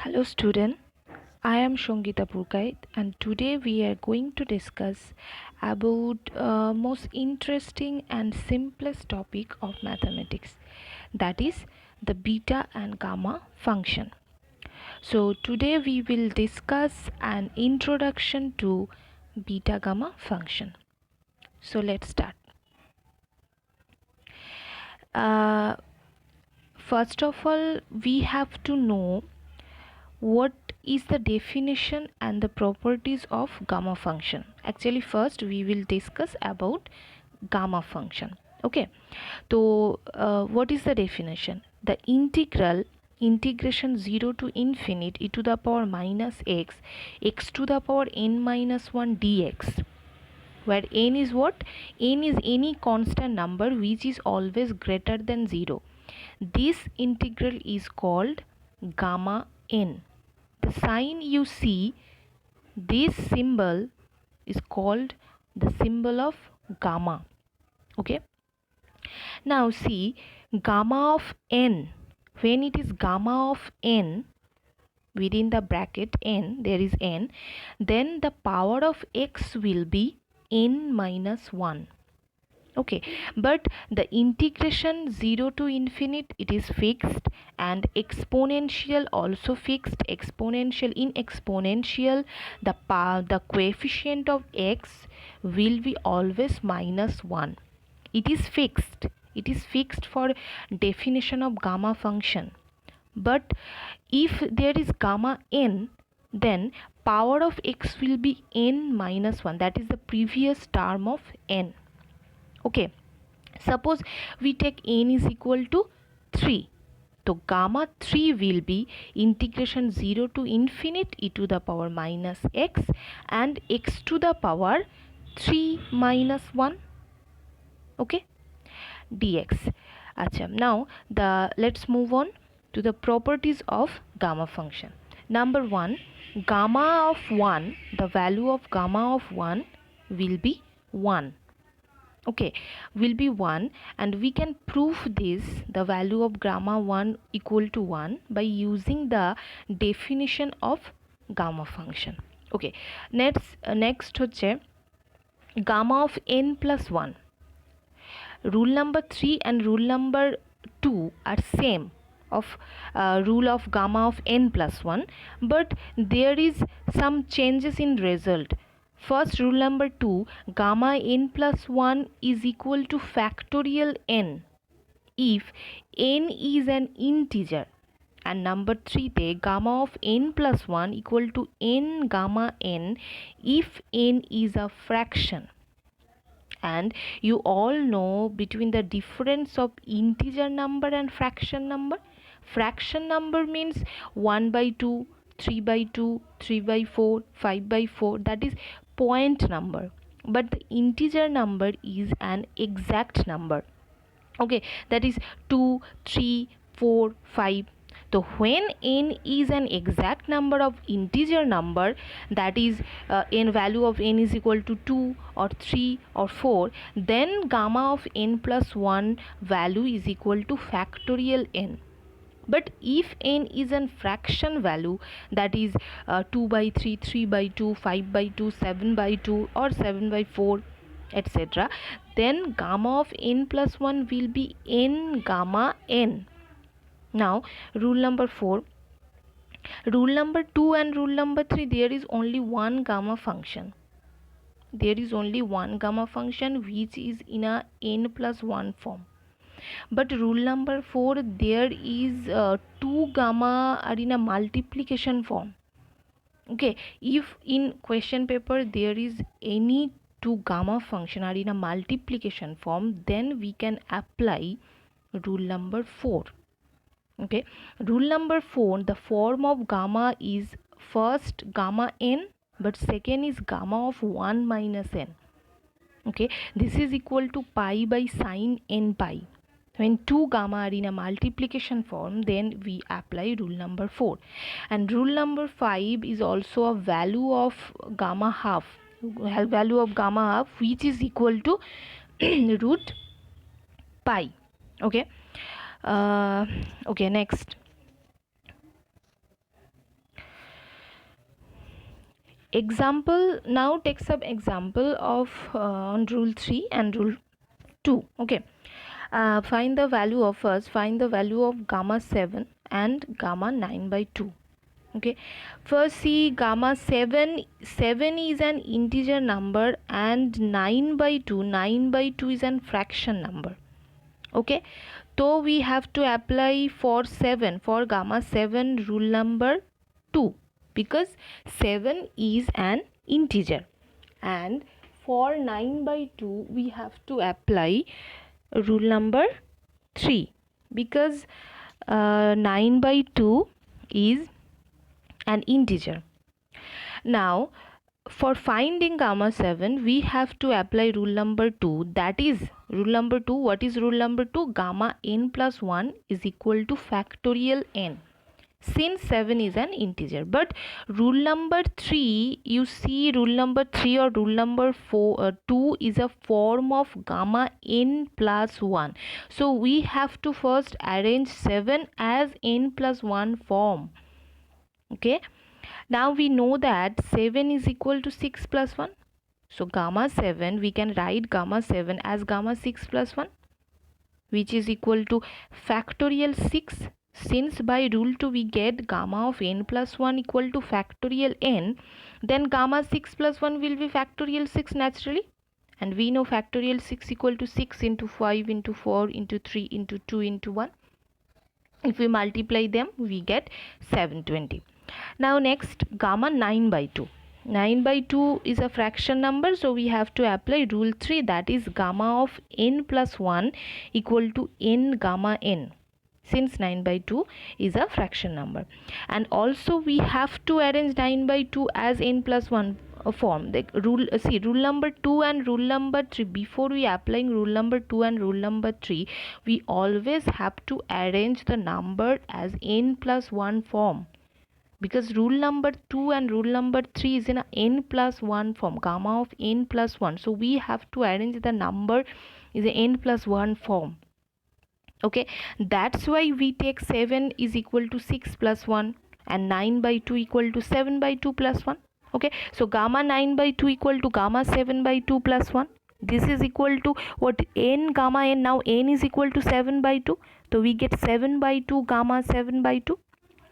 Hello student, I am Shongita Purkait and today we are going to discuss about most interesting and simplest topic of mathematics, that is the beta and gamma function. So today we will discuss an introduction to beta gamma function. So let's start. Uh, First of all, we have to know what is the definition and the properties of gamma function. Actually first we will discuss about gamma function. Okay, so what is the definition? The integration 0 to infinite e to the power minus x to the power n minus 1 dx, where n is what? N is any constant number which is always greater than 0. This integral is called gamma n. The sign you see, this symbol is called the symbol of gamma. Okay, now see, gamma of n, when it is gamma of n, within the bracket n, there is n, then the power of x will be n minus 1. Okay, but the integration 0 to infinite, it is fixed, and exponential also fixed. Exponential, in exponential the coefficient of x will be always minus 1. It is fixed, it is fixed for definition of gamma function. But if there is gamma n, then power of x will be n minus 1, that is the previous term of n. Okay, suppose we take n is equal to 3, so gamma 3 will be integration 0 to infinite e to the power minus x and x to the power 3 minus 1. Okay, dx. Acha, now let's move on to the properties of gamma function. Number 1, gamma of 1, the value of gamma of 1 will be 1. Okay, will be 1, and we can prove this, the value of gamma 1 equal to 1, by using the definition of gamma function. Okay, next হচ্ছে gamma of n plus 1. Rule number 3 and rule number 2 are same of rule of gamma of n plus 1, but there is some changes in result. First, rule number 2, gamma n plus 1 is equal to factorial n if n is an integer, and number 3 te gamma of n plus 1 equal to n gamma n if n is a fraction. And you all know between the difference of integer number and fraction number. Fraction number means 1 by 2, 3 by 2, 3 by 4, 5 by 4, that is point number, but the integer number is an exact number. Okay, that is 2, 3, 4, 5. So when n is an exact number of integer number, that is n value of n is equal to 2 or 3 or 4, then gamma of n plus 1 value is equal to factorial n. But if n is a fraction value, that is 2 by 3, 3 by 2, 5 by 2, 7 by 2 or 7 by 4, etc., then gamma of n plus 1 will be n gamma n. Now rule number 4, rule number 2 and rule number 3, there is only one gamma function. There is only one gamma function which is in a n plus 1 form. But rule number 4, there is 2 gamma are in a multiplication form. Okay, if in question paper there is any 2 gamma function are in a multiplication form, then we can apply rule number 4. Okay, rule number 4, the form of gamma is first gamma n, but second is gamma of 1 minus n. Okay, this is equal to pi by sine n pi. When 2 gamma are in a multiplication form, then we apply rule number 4. And rule number 5 is also a value of gamma half, which is equal to root pi. Okay, okay, next. example, now take some example of on rule 3 and rule 2. Okay, find the value of, first find the value of gamma 7 and gamma 9 by 2. Okay, first see gamma 7 is an integer number and 9 by 2 is an fraction number. Okay, so we have to apply for gamma 7 rule number 2, because 7 is an integer, and for 9 by 2 we have to apply rule number 3, because 9 by 2 is an integer. Now for finding gamma 7 we have to apply rule number 2, that is rule number 2. What is rule number 2? Gamma n plus 1 is equal to factorial n, since 7 is an integer. But rule number 3, you see, rule number 3 or rule number 2 is a form of gamma n plus 1. So we have to first arrange 7 as n plus 1 form. Okay, now we know that 7 is equal to 6 plus 1. So gamma 7, we can write gamma 7 as gamma 6 plus 1, which is equal to factorial 6. Since by rule 2 we get gamma of n plus 1 equal to factorial n, then gamma 6 plus 1 will be factorial 6 naturally. And we know factorial 6 equal to 6 into 5 into 4 into 3 into 2 into 1. If we multiply them, we get 720. Now next, gamma 9 by 2. 9 by 2 is a fraction number, so we have to apply rule 3, that is gamma of n plus 1 equal to n gamma n, since 9 by 2 is a fraction number. And also we have to arrange 9 by 2 as n plus 1 form. The rule, rule number 2 and rule number 3, before we applying rule number 2 and rule number 3, we always have to arrange the number as n plus 1 form, because rule number 2 and rule number 3 is in a n plus 1 form, gamma of n plus 1. So we have to arrange the number is a n plus 1 form. Okay, that's why we take 7 is equal to 6 plus 1 and 9 by 2 equal to 7 by 2 plus 1. Okay, so gamma 9 by 2 equal to gamma 7 by 2 plus 1. This is equal to what? N gamma n. Now n is equal to 7 by 2, so we get 7 by 2 gamma 7 by 2.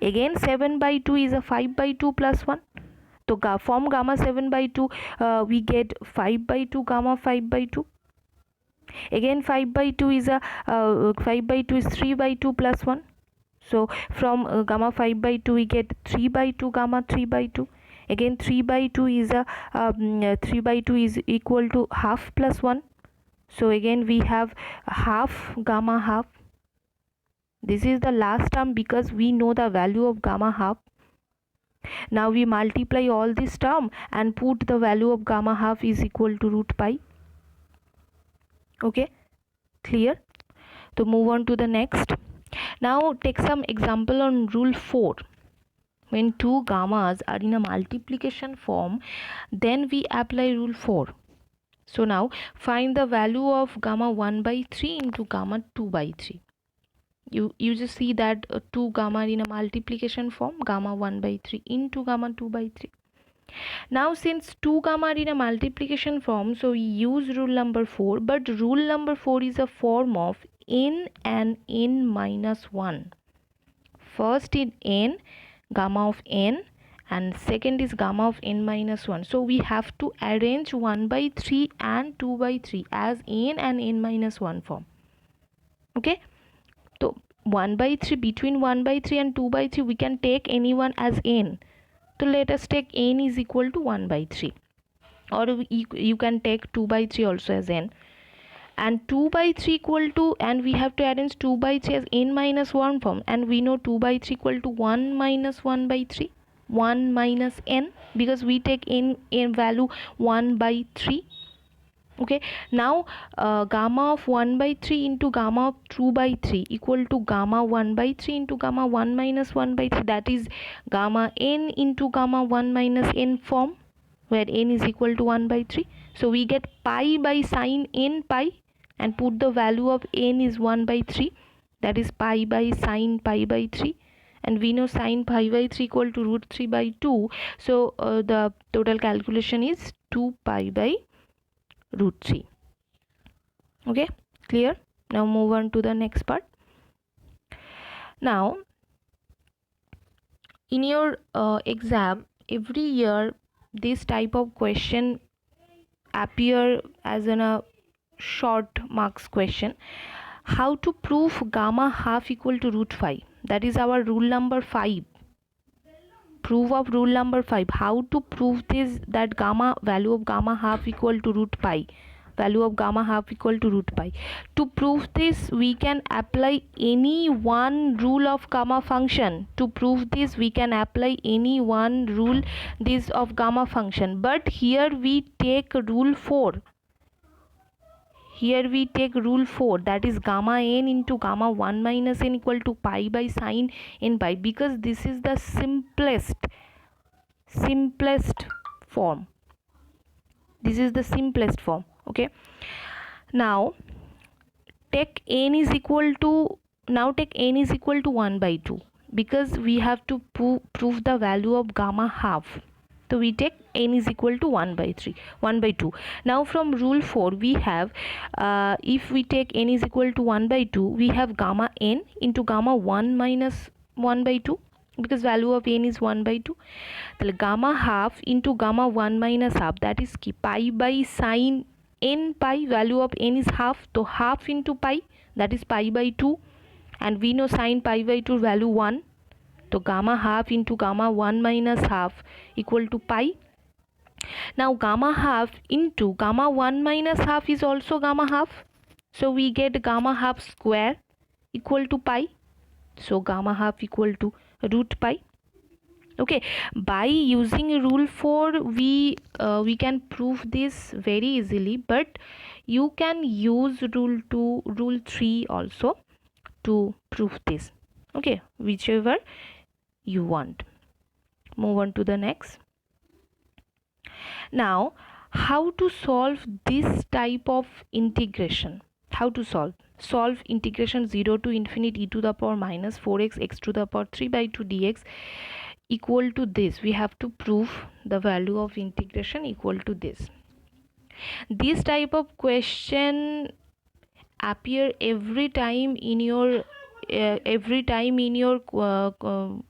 Again 7 by 2 is a 5 by 2 plus 1. So from gamma 7 by 2 we get 5 by 2 gamma 5 by 2. Again 5 by 2 is a 5 by 2 is 3 by 2 plus 1. So from gamma 5 by 2 we get 3 by 2 gamma 3 by 2. Again 3 by 2 is a 3 by 2 is equal to half plus 1. So again we have half gamma half. This is the last term because we know the value of gamma half. Now we multiply all this term and put the value of gamma half is equal to root pi. Okay, clear? So move on to the next. Now take some example on rule 4. When two gammas are in a multiplication form, then we apply rule 4. So now find the value of gamma 1 by 3 into gamma 2 by 3. You just see that 2 gamma are in a multiplication form, gamma 1 by 3 into gamma 2 by 3. Now since 2 gamma are in a multiplication form, so we use rule number 4, but rule number 4 is a form of n and n minus 1. First is n, gamma of n, and second is gamma of n minus 1. So we have to arrange 1 by 3 and 2 by 3 as n and n minus 1 form. Okay, so 1 by 3, between 1 by 3 and 2 by 3 we can take anyone as n. So let us take n is equal to 1 by 3, or you can take 2 by 3 also as n, and 2 by 3 equal to, and we have to arrange 2 by 3 as n minus 1 form, and we know 2 by 3 equal to 1 minus 1 by 3, 1 minus n, because we take n value 1 by 3. Okay, now gamma of 1 by 3 into gamma of 2 by 3 equal to gamma 1 by 3 into gamma 1 minus 1 by 3, that is gamma n into gamma 1 minus n form, where n is equal to 1 by 3. So we get pi by sine n pi, and put the value of n is 1 by 3, that is pi by sine pi by 3, and we know sin pi by 3 equal to root 3 by 2. So the total calculation is 2 pi by root 3. Okay, clear? Now move on to the next part. Now in your exam every year this type of question appear as a short marks question. How to prove gamma half equal to root 5? That is our rule number 5. Proof of rule number 5. How to prove this, that gamma value of gamma half equal to root pi? Value of gamma half equal to root pi. To prove this we can apply any one rule of gamma function. To prove this we can apply any one rule this of gamma function, but here we take rule 4. Here we take rule 4, that is gamma n into gamma 1 minus n equal to pi by sin n pi, because this is the simplest form. This is the simplest form. Okay, now take n is equal to 1 by 2, because we have to prove the value of gamma half. So we take n is equal to 1 by 2. Now from rule 4 we have if we take n is equal to 1 by 2, we have gamma n into gamma 1 minus 1 by 2, because value of n is 1 by 2. So gamma half into gamma 1 minus half, that is pi by sin n pi, value of n is half, so half into pi, that is pi by 2, and we know sin pi by 2 value 1. So gamma half into gamma 1 minus half equal to pi. Now gamma half into gamma 1 minus half is also gamma half. So we get gamma half square equal to pi. So gamma half equal to root pi. Okay, by using rule 4 we can prove this very easily, but you can use rule 2, rule 3 also to prove this. Okay, whichever you want. Move on to the next. Now how to solve this type of integration? How to solve integration 0 to infinity e to the power minus 4x x to the power 3 by 2 dx equal to this. We have to prove the value of integration equal to this. This type of question appear every time in your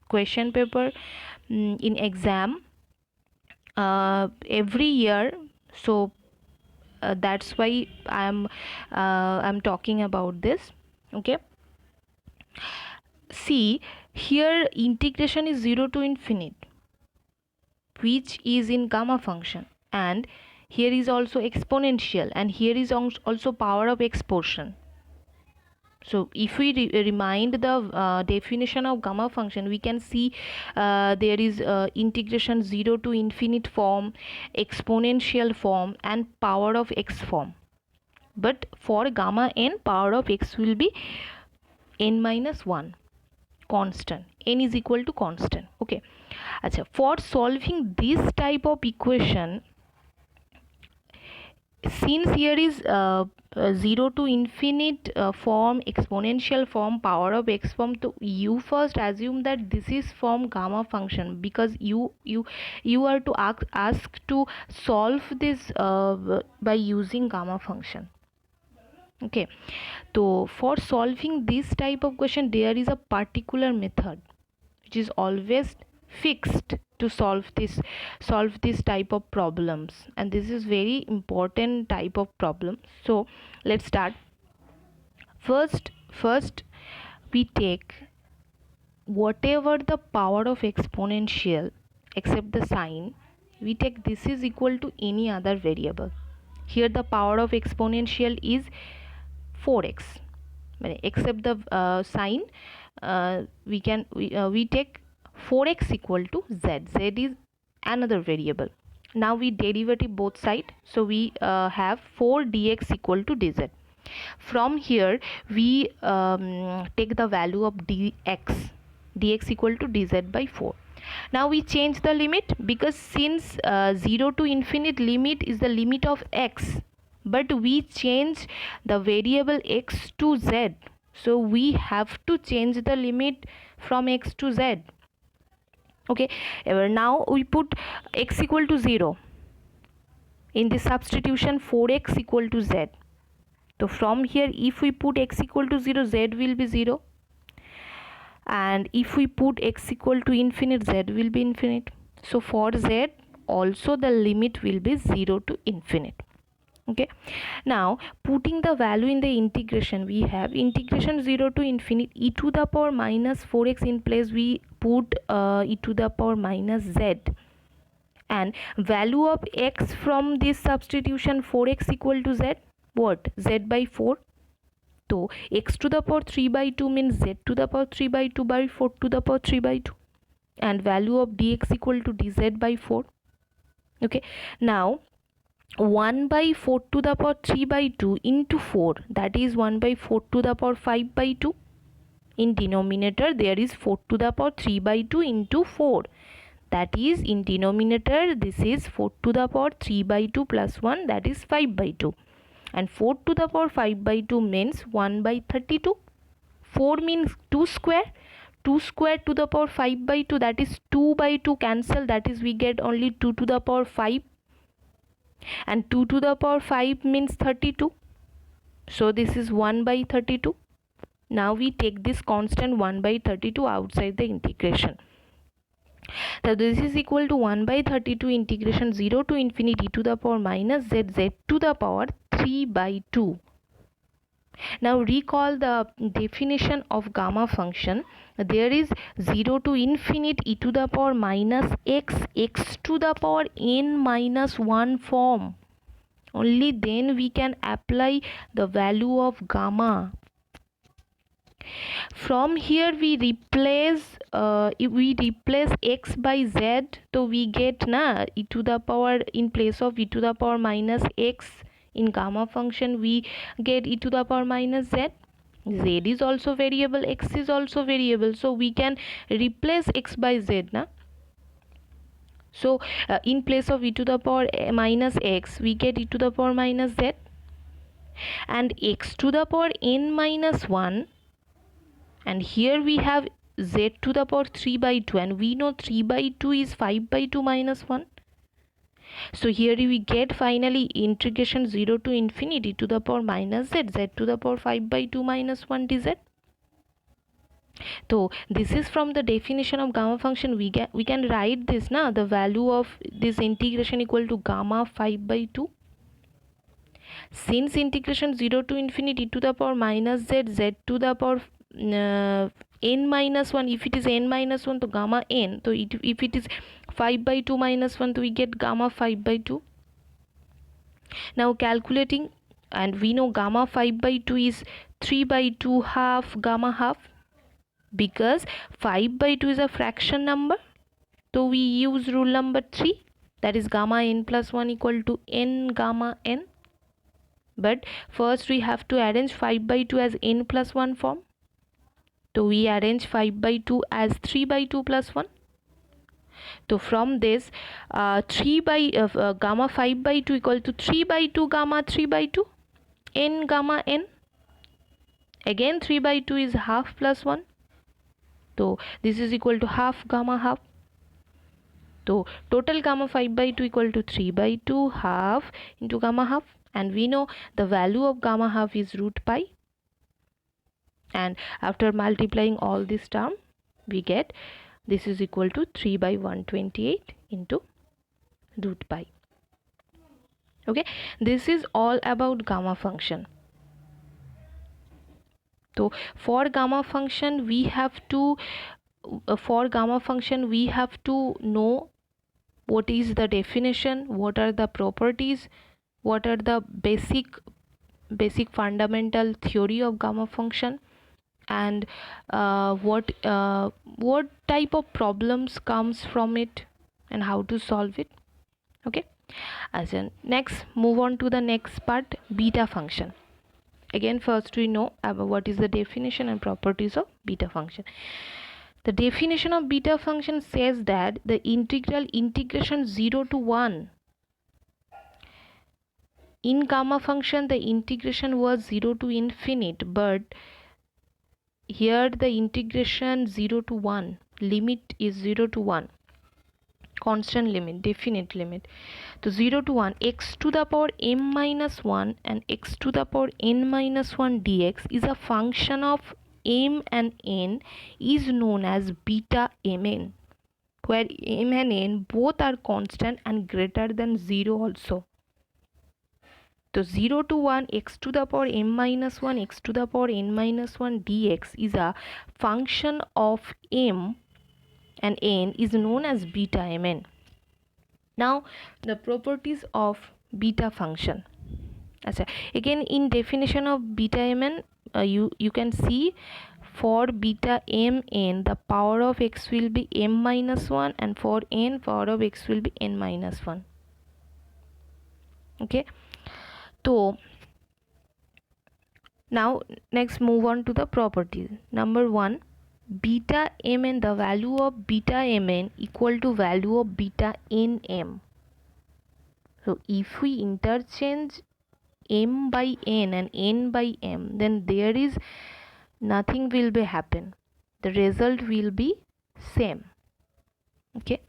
question paper in exam every year. So that's why I'm talking about this. Okay, see here integration is 0 to infinite, which is in gamma function, and here is also exponential, and here is also power of x portion. So if we remind the definition of gamma function, we can see there is integration 0 to infinite form, exponential form, and power of x form. But for gamma n, power of x will be n minus 1, constant. N is equal to constant. Okay, Achha, for solving this type of equation, since here is 0 to infinite form, exponential form, power of x form, so you first assume that this is from gamma function, because you are to ask to solve this by using gamma function. Okay, so for solving this type of question there is a particular method which is always fixed to solve this type of problems, and this is very important type of problem. So let's start. First we take whatever the power of exponential except the sign, we take this is equal to any other variable. Here the power of exponential is 4x, except the sign we take 4x equal to z. Z is another variable. Now we derivative both side, so we have 4 dx equal to dz. From here we take the value of dx equal to dz by 4. Now we change the limit, because since 0 to infinite limit is the limit of x, but we change the variable x to z, so we have to change the limit from x to z. Okay, now we put x equal to 0 in this substitution, 4x equal to z. So from here, if we put x equal to 0, z will be 0, and if we put x equal to infinite, z will be infinite. So for z also the limit will be 0 to infinite. Okay, now putting the value in the integration, we have integration 0 to infinite e to the power minus 4x in place, we put e to the power minus z, and value of x from this substitution, 4x equal to z, what, z by 4. So x to the power 3 by 2 means z to the power 3 by 2 by 4 to the power 3 by 2, and value of dx equal to dz by 4. Okay, now 1 by 4 to the power 3 by 2 into 4, that is 1 by 4 to the power 5 by 2. In denominator there is 4 to the power 3 by 2 into 4, that is in denominator this is 4 to the power 3 by 2 plus 1, that is 5 by 2, and 4 to the power 5 by 2 means 1 by 32. 4 means 2 square, 2 square to the power 5 by 2, that is 2 by 2 cancel, that is we get only 2 to the power 5, and 2 to the power 5 means 32, so this is 1 by 32. Now we take this constant 1 by 32 outside the integration. So this is equal to 1 by 32 integration 0 to infinity to the power minus z, z to the power 3 by 2. Now recall the definition of gamma function. There is 0 to infinite e to the power minus x, x to the power n minus 1 form. Only then we can apply the value of gamma. From here we replace x by z, so we get na e to the power, in place of e to the power minus x in gamma function we get e to the power minus z. Z is also variable, x is also variable, so we can replace x by z na. So in place of e to the power minus x we get e to the power minus z, and x to the power n minus 1, and here we have z to the power 3 by 2, and we know 3 by 2 is 5 by 2 minus 1. So here we get finally integration 0 to infinity to the power minus z, z to the power 5 by 2 minus 1 dz. So this is from the definition of gamma function. We can write this na, the value of this integration equal to gamma 5 by 2. Since integration 0 to infinity to the power minus z, z to the power n minus 1, if it is n minus 1 to gamma n, so if it is 5 by 2 minus 1, so we get gamma 5 by 2. Now calculating, and we know gamma 5 by 2 is 3 by 2 half gamma half, because 5 by 2 is a fraction number, so we use rule number 3, that is gamma n plus 1 equal to n gamma n. But first we have to arrange 5 by 2 as n plus 1 form, so we arrange 5 by 2 as 3 by 2 plus 1. So from this gamma 5 by 2 equal to 3 by 2 gamma 3 by 2 n gamma n. Again 3 by 2 is half plus 1, so this is equal to half gamma half. So total gamma 5 by 2 equal to 3 by 2 half into gamma half, and we know the value of gamma half is root pi, and after multiplying all this term we get this is equal to 3 by 128 into root pi. Okay, this is all about gamma function. So for gamma function we have to know what is the definition, what are the properties, what are the basic fundamental theory of gamma function, and what type of problems comes from it and how to solve it. Okay, as in next move on to the next part, beta function. Again first we know about what is the definition and properties of beta function. The definition of beta function says that the integration 0 to 1. In gamma function the integration was 0 to infinite, but here the integration 0 to 1, limit is 0 to 1, constant limit, definite limit. So 0 to 1, x to the power m minus 1 and x to the power n minus 1 dx is a function of m and n is known as beta mn, where m and n both are constant and greater than 0 also. So 0 to 1 x to the power m minus 1 x to the power n minus 1 dx is a function of m and n is known as beta mn. Now the properties of beta function. Again, in definition of beta mn, you can see for beta mn the power of x will be m minus 1 and for n power of x will be n minus 1. Okay, so now next move on to the properties. Number 1, beta mn, the value of beta mn equal to value of beta nm. So if we interchange m by n and n by m, then there is nothing will be happen, the result will be same. Okay,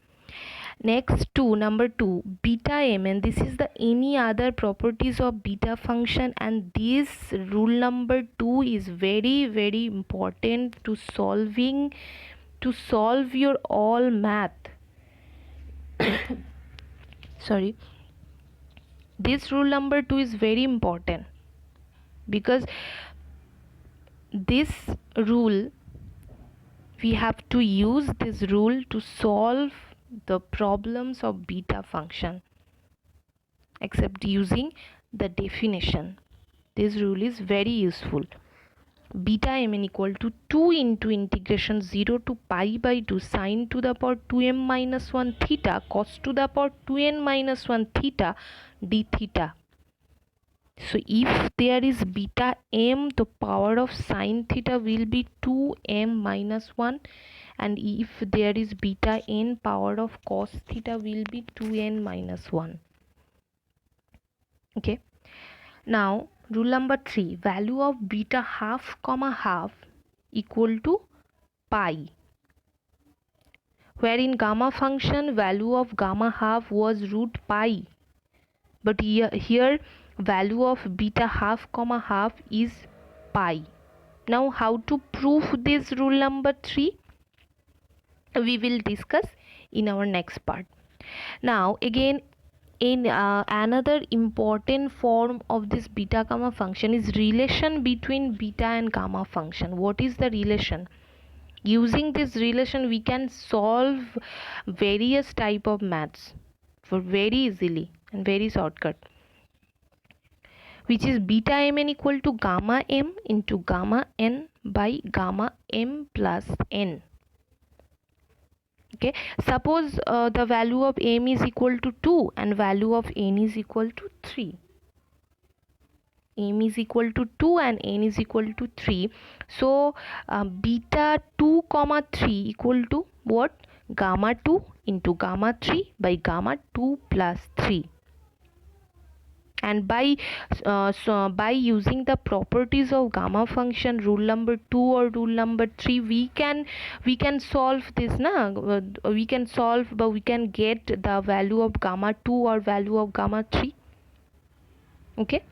next to number 2, beta mn, this is the any other properties of beta function, and this rule number 2 is very important to solve your all math. Sorry, this rule number 2 is very important because this rule, we have to use this rule to solve the problems of beta function, except using the definition. This rule is very useful. Beta mn equal to 2 into integration 0 to pi by 2 sine to the power 2m minus 1 theta cos to the power 2n minus 1 theta d theta. So if there is beta m, the power of sine theta will be 2m minus 1, and if there is beta n, power of cos theta will be 2n minus 1. Okay, now rule number 3, value of beta half comma half equal to pi, where in gamma function value of gamma half was root pi, but here value of beta half comma half is pi. Now how to prove this rule number 3, we will discuss in our next part. Now again, in another important form of this beta gamma function is relation between beta and gamma function. What is the relation? Using this relation we can solve various type of maths for very easily and very shortcut, which is beta mn equal to gamma m into gamma n by gamma m plus n. Okay, suppose the value of m is equal to 2 and value of n is equal to 3. M is equal to 2 and n is equal to 3. So beta 2 comma 3 equal to what? Gamma 2 into gamma 3 by gamma 2 plus 3. And by using the properties of gamma function, rule number 2 or rule number 3, we can solve this we can solve, but we can get the value of gamma 2 or value of gamma 3. Okay,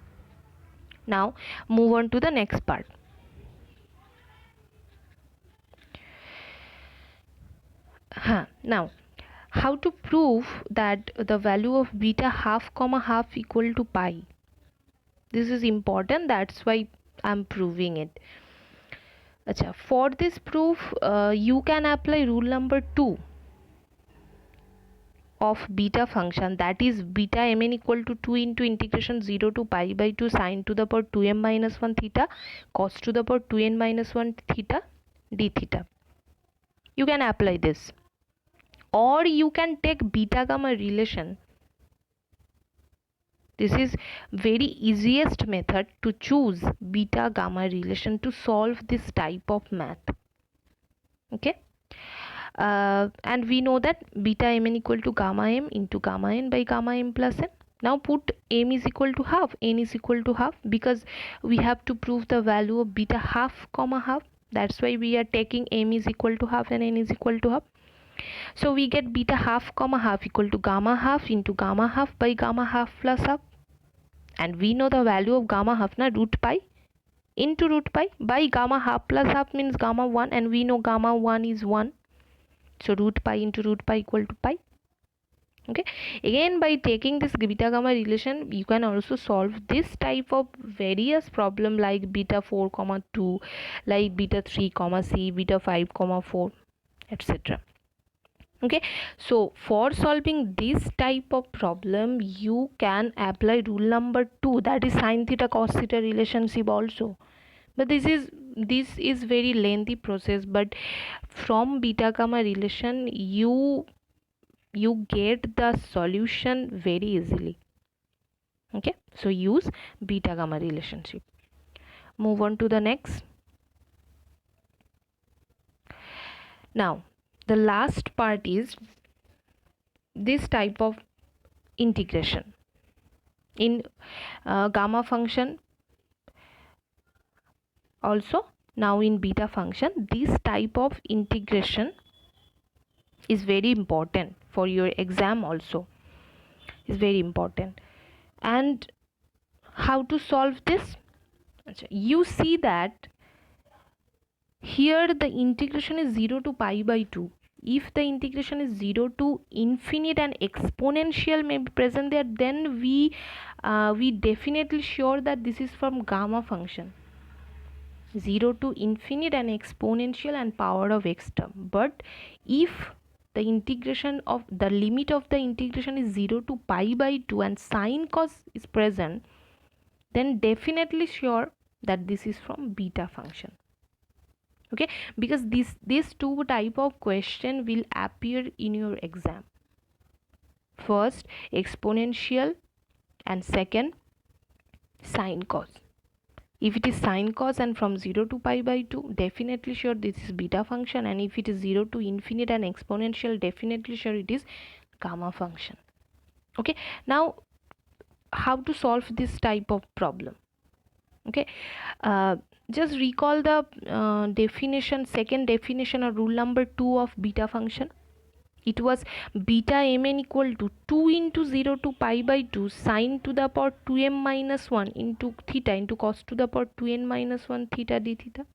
now move on to the next part. Now how to prove that the value of beta half comma half equal to pi? This is important, that's why I'm proving it. For this proof you can apply rule number 2 of beta function, that is beta mn equal to 2 into integration 0 to pi by 2 sine to the power 2m minus 1 theta cos to the power 2n minus 1 theta d theta. You can apply this, or you can take beta gamma relation. This is very easiest method to choose beta gamma relation to solve this type of math. Okay, and we know that beta mn equal to gamma m into gamma n by gamma m plus n. Now put m is equal to half, n is equal to half, because we have to prove the value of beta half comma half. That's why we are taking m is equal to half and n is equal to half. So we get beta half comma half equal to gamma half into gamma half by gamma half plus half. And we know the value of gamma half na, root pi into root pi by gamma half plus half means gamma 1, and we know gamma 1 is 1. So root pi into root pi equal to pi. Okay, again by taking this beta gamma relation you can also solve this type of various problem like beta 4 comma 2, like beta 3 comma c, beta 5 comma 4, etc. Okay, so for solving this type of problem you can apply rule number 2, that is sin theta cos theta relationship also. But this is very lengthy process, but from beta gamma relation you get the solution very easily. Okay, so use beta gamma relationship. Move on to the next. Now the last part is this type of integration in gamma function. Also now in beta function, this type of integration is very important for your exam, also is very important. And how to solve this? You see that here the integration is 0 to pi by 2. If the integration is 0 to infinite and exponential may be present there, then we definitely sure that this is from gamma function. 0 to infinite and exponential and power of x term. But if the integration of the limit of the integration is 0 to pi by 2 and sine cos is present, then definitely sure that this is from beta function. Okay, because these two type of question will appear in your exam. First exponential and second sine cos. If it is sine cos and from 0 to pi by 2, definitely sure this is beta function, and if it is 0 to infinite and exponential, definitely sure it is gamma function. Okay, now how to solve this type of problem? Okay, just recall the definition, second definition or rule number 2 of beta function. It was beta mn equal to 2 into 0 to pi by 2 sine to the power 2m minus 1 into theta into cos to the power 2n minus 1 theta d theta.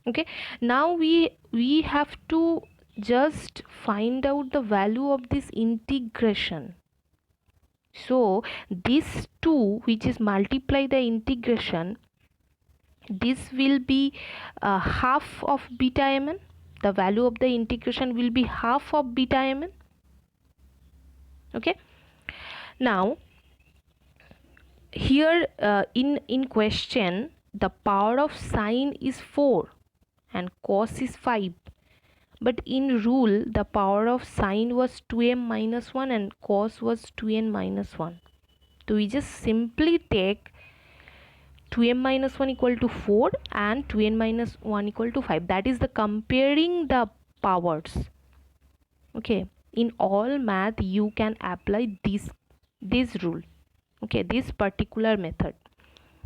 Okay, now we have to just find out the value of this integration. So this 2 which is multiply the integration, this will be half of beta mn. The value of the integration will be half of beta mn. Okay, now here in question the power of sine is 4 and cos is 5, but in rule the power of sine was 2m minus 1 and cos was 2n minus 1. So we just simply take 2m minus 1 equal to 4 and 2n minus 1 equal to 5. That is the comparing the powers. Okay, in all math you can apply this rule. Okay, this particular method.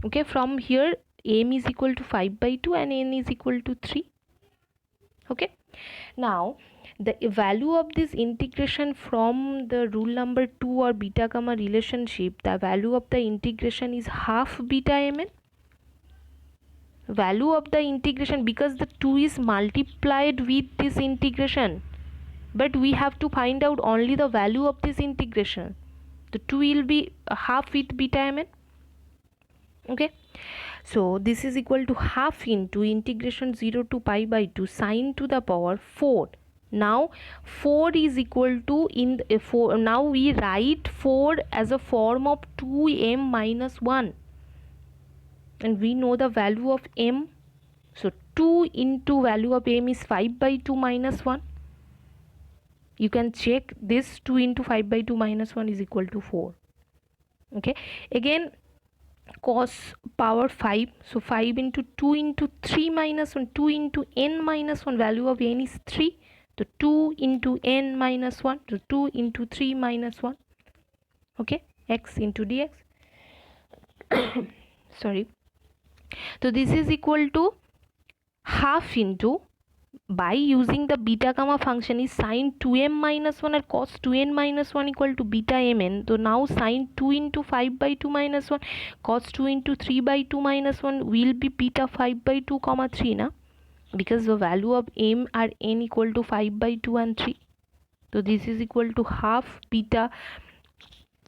Okay, from here m is equal to 5 by 2 and n is equal to 3. Okay, now the value of this integration from the rule number 2 or beta gamma relationship, the value of the integration is half beta mn. Value of the integration, because the 2 is multiplied with this integration, but we have to find out only the value of this integration. The 2 will be half with beta mn. Okay, so this is equal to half into integration 0 to pi by 2 sine to the power 4. Now 4 is equal to 4. Now we write 4 as a form of 2m minus 1, and we know the value of m. So 2 into value of m is 5 by 2 minus 1. You can check this. 2 into 5 by 2 minus 1 is equal to 4. Okay, again cos power 5, so 5 into 2 into 3 minus 1, 2 into n minus 1, value of n is 3, so 2 into n minus 1, so 2 into 3 minus 1. Okay, x into dx. Sorry, so this is equal to half into, by using the beta gamma function, is sine 2m minus 1 or cos 2n minus 1 equal to beta mn. So now sine 2 into 5 by 2 minus 1 cos 2 into 3 by 2 minus 1 will be beta 5 by 2 comma 3 na, because the value of m are n equal to 5 by 2 and 3. So this is equal to half beta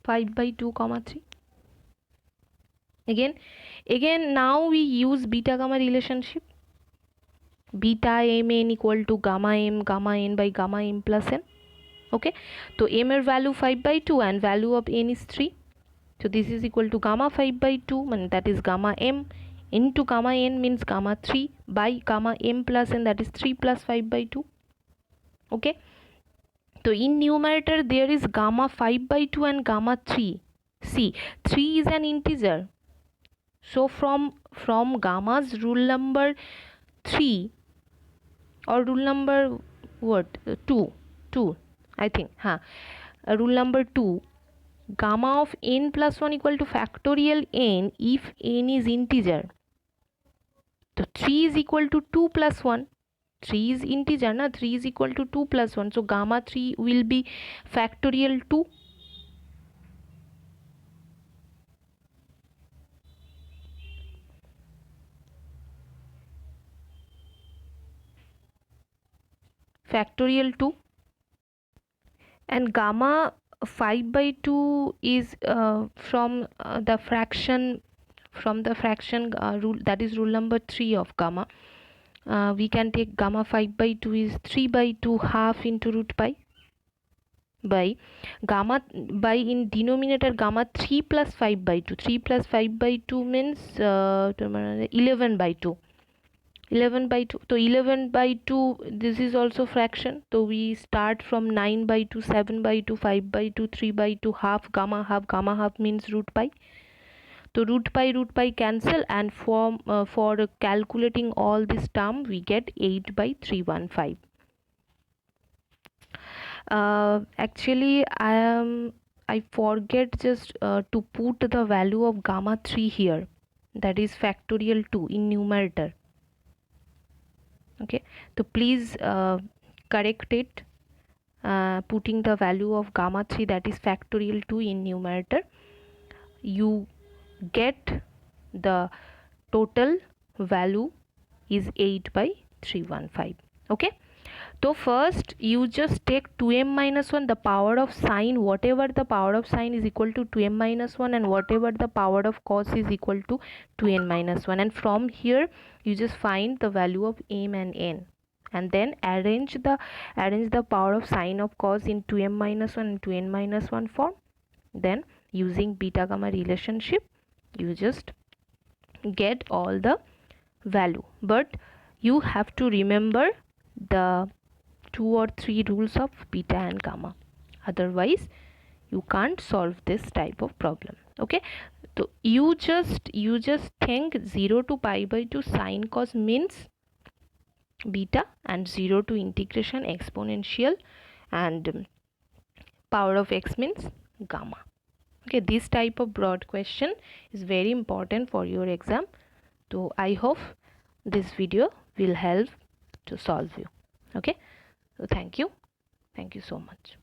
5 by 2 comma 3. Again now we use beta gamma relationship. Beta mn equal to gamma n by gamma m plus n. Okay, so m er value 5 by 2 and value of n is 3. So this is equal to gamma 5 by 2, and that is gamma m, into gamma n means gamma 3 by gamma m plus n, that is 3 plus 5 by 2. Okay, so in numerator there is gamma 5 by 2 and gamma 3. See, 3 is an integer. So from gamma's rule number 3 or rule number what 2 I think, rule number 2, gamma of n plus 1 equal to factorial n if n is integer. So 3 is equal to 2 plus 1. 3 is integer na, 3 is equal to 2 plus 1. So gamma 3 will be factorial 2. Factorial 2. And gamma 5 by 2 is from the fraction rule, that is rule number 3 of gamma. We can take gamma 5 by 2 is 3 by 2 half into root pi by gamma by in denominator gamma 3 plus 5 by 2. 3 plus 5 by 2 means 11 by 2. 11 by 2. So 11 by 2, this is also fraction. So we start from 9 by 2, 7 by 2, 5 by 2, 3 by 2, half, gamma half means root pi. So root pi cancel, and for calculating all this term we get 8 by 315. Actually I forget just to put the value of gamma 3 here, that is factorial 2 in numerator. Okay, so please correct it, putting the value of gamma 3, that is factorial 2 in numerator. You get the total value is 8 by 315. Okay, so first you just take 2m minus 1, the power of sine, whatever the power of sine is equal to 2m minus 1, and whatever the power of cos is equal to 2n minus 1, and from here you just find the value of m and n, and then arrange the power of sine of cos in 2m minus 1 and 2n minus 1 form. Then using beta gamma relationship you just get all the value, but you have to remember the 2 or 3 rules of beta and gamma, otherwise you can't solve this type of problem. Okay, so you just think 0 to pi by 2 sine cos means beta, and 0 to integration exponential and power of x means gamma. Okay, this type of broad question is very important for your exam. So I hope this video will help to solve you. Okay, so thank you so much.